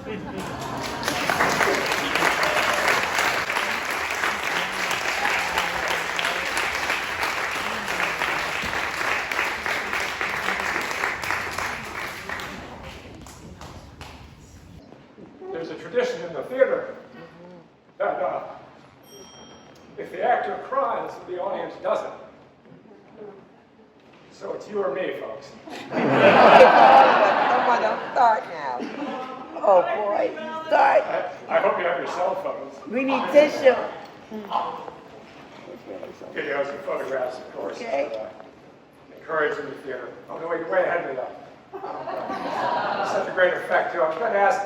There's a tradition in the theater that if the actor cries, the audience doesn't. So it's you or me, folks. Come on, don't start now. Oh boy, start. I hope you have your cell phones. We need tissue. Videos and photographs, of course. Okay. Encouraging the theater. Oh, no, you're way ahead of me, though. Such a great effect, too. I was going to ask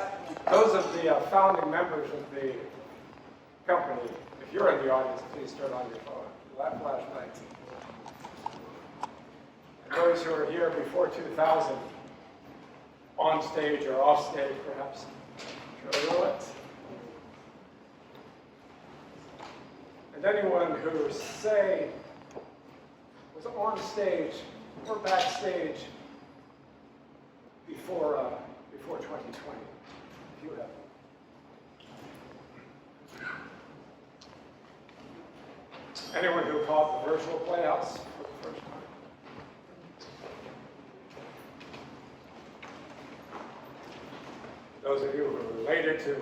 those of the founding members of the company, if you're in the audience, please turn on your phone. That flashlight. And those who are here before 2000, on stage or off stage, perhaps, show your lights. And anyone who, say, was on stage or backstage before 2020, if you have. Anyone who caught the virtual Playhouse for the first time. Those of you who are related to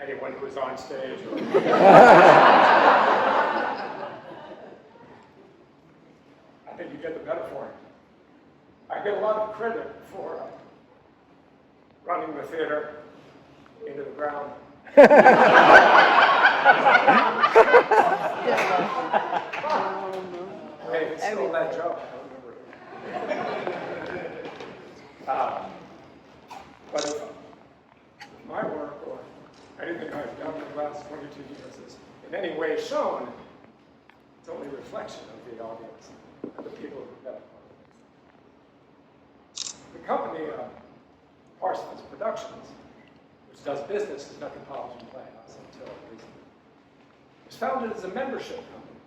anyone who was on stage. I think you get the metaphor. I get a lot of credit for running the theater into the ground. Hey, it's still that joke. I don't remember. But if my work or anything I've done in the last 22 years is in any way shown, it's only a reflection of the audience and the people who got it. The company, Parsons Productions, which does business as Metropolitan Playhouse until recently, was founded as a membership company.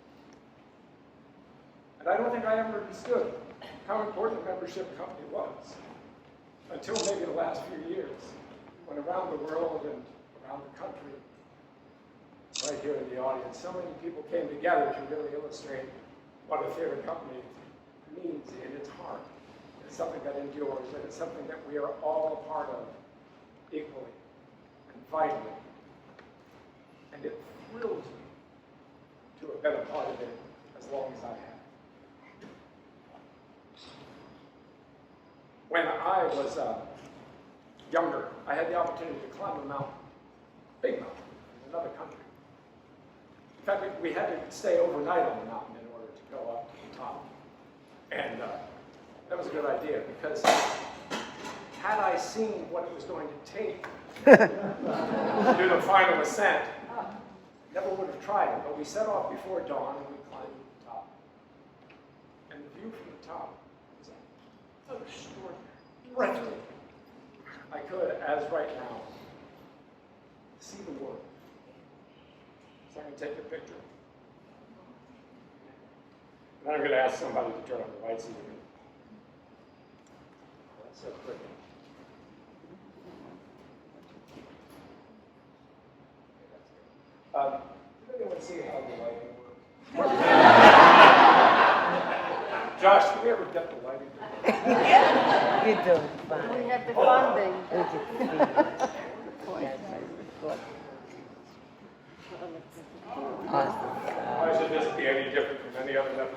And I don't think I ever understood how important a membership company was until maybe the last few years, when around the world and around the country, right here in the audience, so many people came together to really illustrate what a theater company means in its heart. It's something that endures, and it's something that we are all a part of equally and vitally. And it thrills me to have been a part of it as long as I have. When I was younger, I had the opportunity to climb a mountain, big mountain, in another country. In fact, we had to stay overnight on the mountain in order to go up to the top. And that was a good idea, because had I seen what it was going to take to do the final ascent, never would have tried it. But we set off before dawn and we climbed to the top. And the view from the top was extraordinary, breathtaking. I could, as right now, see the world. So I'm going to take the picture. Then I'm going to ask somebody to turn on the lights. That's so quick. Did anyone see how the lighting works? Josh, did we ever get the lighting? You're doing fine. We have the funding. Awesome. Why should this be any different from any other level?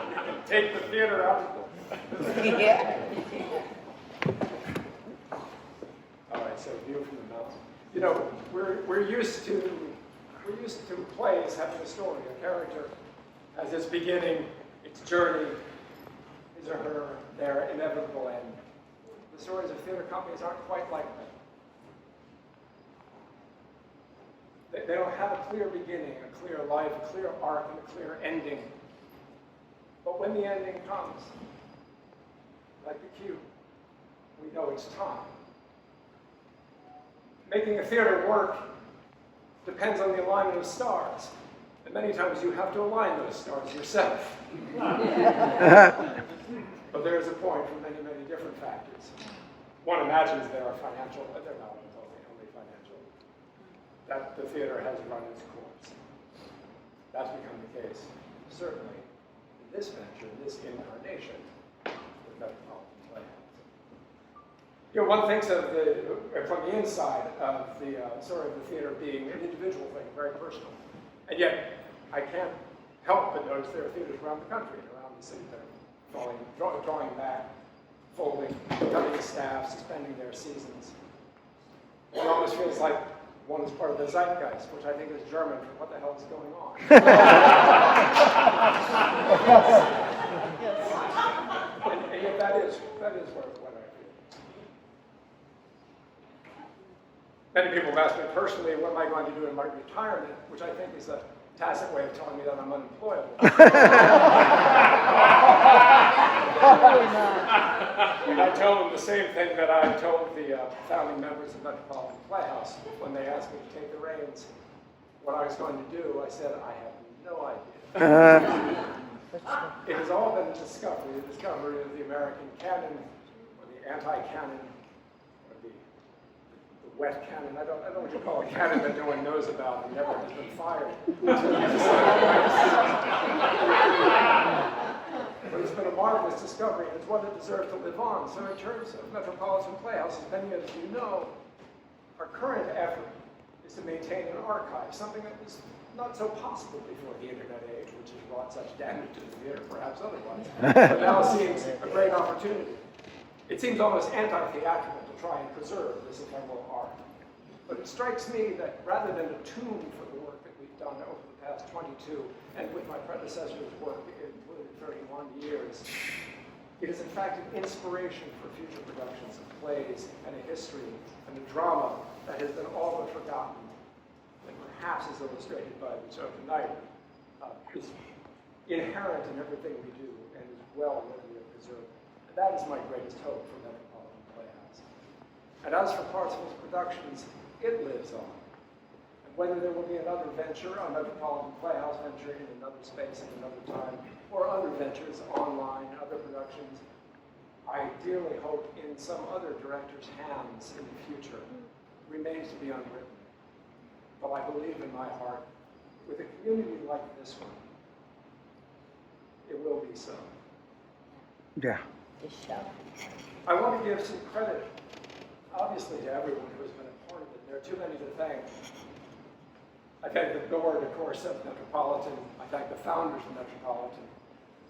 You can take the theater out. Yeah. All right, so view from the mountain. You know, we're used to plays having a story. A character has its beginning, its journey, his or her, their inevitable end. The stories of theater companies aren't quite like that. They don't have a clear beginning, a clear life, a clear arc, and a clear ending. But when the ending comes, like the cue, we know it's time. Making a theater work depends on the alignment of stars. And many times you have to align those stars yourself. But there is a point for many, many different factors. one imagines there are financial, but they're not only financial, that the theater has run its course. That's become the case, certainly, in this venture, in this incarnation, with Metropolitan Playhouse. You know, one thinks of from the inside of the sort of the theater being an individual thing, very personal. And yet, I can't help but notice there are theaters around the country and around the city that are drawing back, folding, cutting staff, suspending their seasons. It almost feels like one is part of the zeitgeist, which I think is German for what the hell is going on. and yet that is what I feel. Many people have asked me personally, what am I going to do in my retirement, which I think is a tacit way of telling me that I'm unemployable. And I told them the same thing that I told the founding members of Metropolitan Playhouse when they asked me to take the reins. What I was going to do, I said, I have no idea. It has all been a discovery, the discovery of the American canon, or the anti-canon, or the wet canon. I don't know what you call a canon that no one knows about and never has been fired. But it's been a marvelous discovery, and it's one that deserves to live on. So in terms of Metropolitan Playhouse, as many as you know, our current effort is to maintain an archive, something that was not so possible before the internet age, which has wrought such damage to the theater, perhaps otherwise, but now seems a great opportunity. It seems almost anti-theatrical to try and preserve this ephemeral art. But it strikes me that rather than a tomb for the work that we've done over the past 22, and with my predecessor's work, including 31 years, it is in fact an inspiration for future productions of plays and a history and a drama that has been all but forgotten, and perhaps is illustrated by the show tonight, is inherent in everything we do and is well worthy of preserving. And that is my greatest hope for Metropolitan Playhouse. And as for Partsville's productions, it lives on. And whether there will be another venture, a Metropolitan Playhouse venture in another space at another time, or other ventures online, other productions, I dearly hope in some other director's hands in the future, remains to be unwritten. But I believe in my heart, with a community like this one, it will be so. Yeah. I want to give some credit, obviously, to everyone who has been a part of it. There are too many to thank. I thank the board, of course, of Metropolitan. I thank the founders of Metropolitan.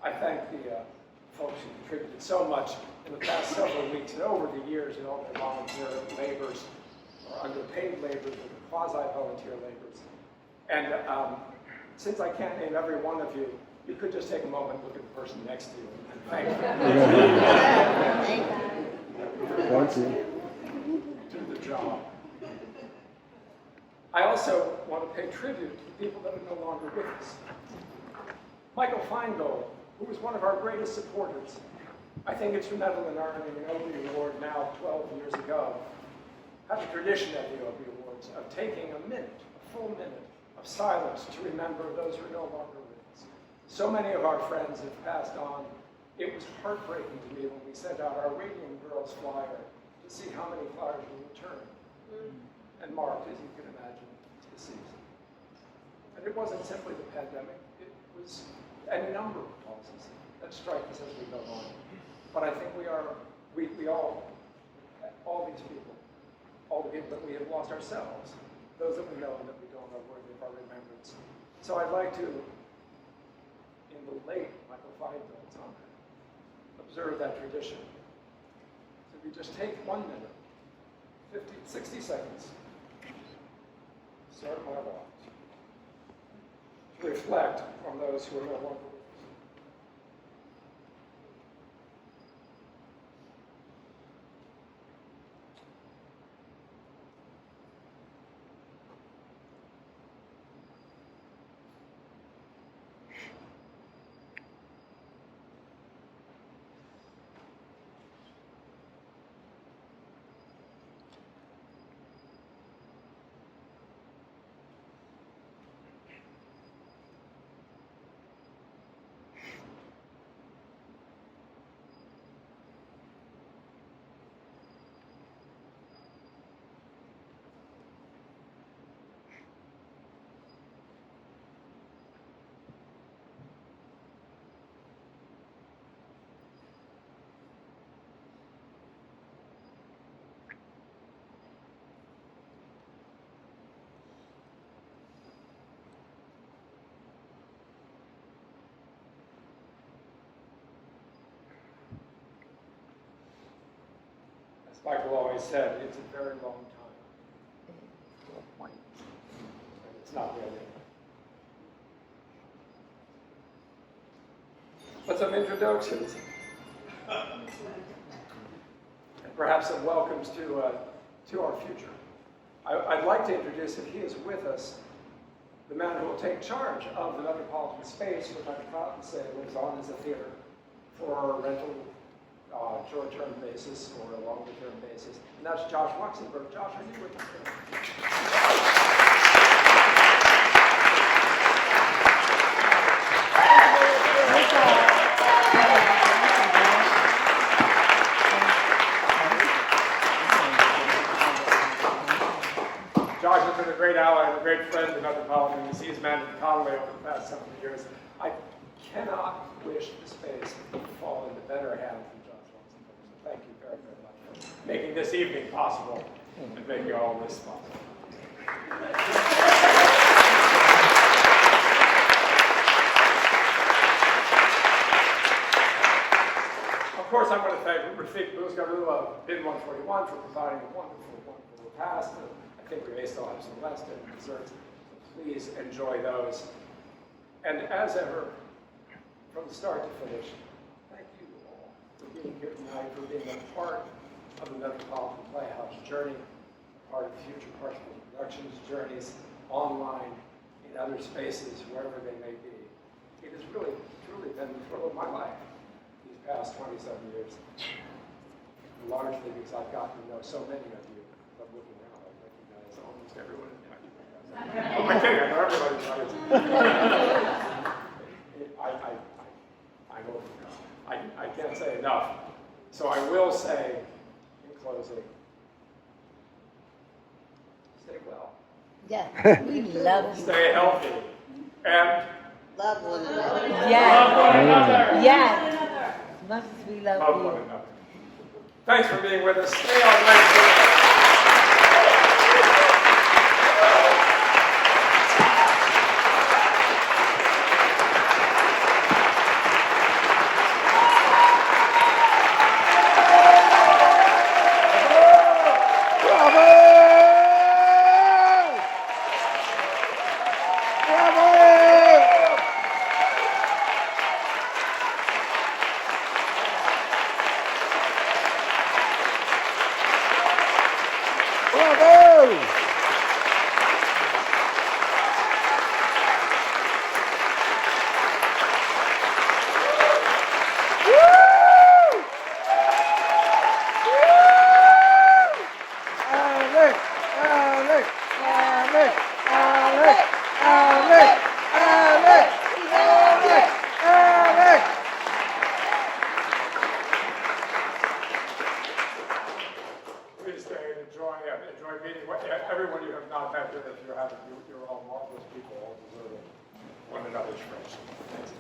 I thank the folks who contributed so much in the past several weeks and over the years in all their volunteer labors, or underpaid labors, or quasi-volunteer labors. And since I can't name every one of you, you could just take a moment and look at the person next to you and thank them. Thank you. Do the job. I also want to pay tribute to the people that are no longer with us. Michael Feingold, who was one of our greatest supporters, I think instrumental in earning an Obie Award now 12 years ago, had a tradition at the Obie Awards of taking a minute, a full minute of silence to remember those who are no longer with us. So many of our friends have passed on. It was heartbreaking to me when we sent out our Radiant Girls flyer to see how many flyers we returned, and marked, as you can imagine, deceased. And it wasn't simply the pandemic, it was any number of causes that strike us as we go on. But I think we all these people, all the people that we have lost ourselves, those that we know and that we don't are worthy of our remembrance. So I'd like to, in the late Michael Feingold's honor, observe that tradition. So we just take 1 minute, 60 seconds, start my lives, to reflect on those who are no longer with us. Michael always said, it's a very long time. And it's not really. But some introductions. And perhaps some welcomes to our future. I'd like to introduce, if he is with us, the man who will take charge of the Metropolitan space, which I'm proud to say lives on as a theater for a rental short-term basis or a longer-term basis. And that's Josh Luxembourg. Josh, are you with us? Josh has been a great ally and a great friend to Metropolitan. He's managed Conway over the past several years. I cannot wish the space to fall into better hands than Josh Luxembourg. So thank you very, very much for making this evening possible and making all this possible. Of course, I want to thank Rafik Bouzgarou of Bin 141 for providing a wonderful, wonderful repast. I think we may still have some last desserts. So please enjoy those. And as ever, from start to finish, thank you all for being here tonight, for being a part of the Metropolitan Playhouse journey, part of future partial productions journeys, online, in other spaces, wherever they may be. It has really, truly been the thrill of my life these past 27 years, largely because I've gotten to know so many of you. But looking around, I recognize almost everyone in the Oh, I think I know everybody's I can't say enough. So I will say, in closing, stay well. Yeah, we love you. Stay healthy. And Love one another. love one another. Yes. As much as we love Love you. one another. Thanks for being with us. Stay all night. Please stay and enjoy meeting everyone you have not met with. If you're all marvelous people, all deserving one another's friendship. Thanks.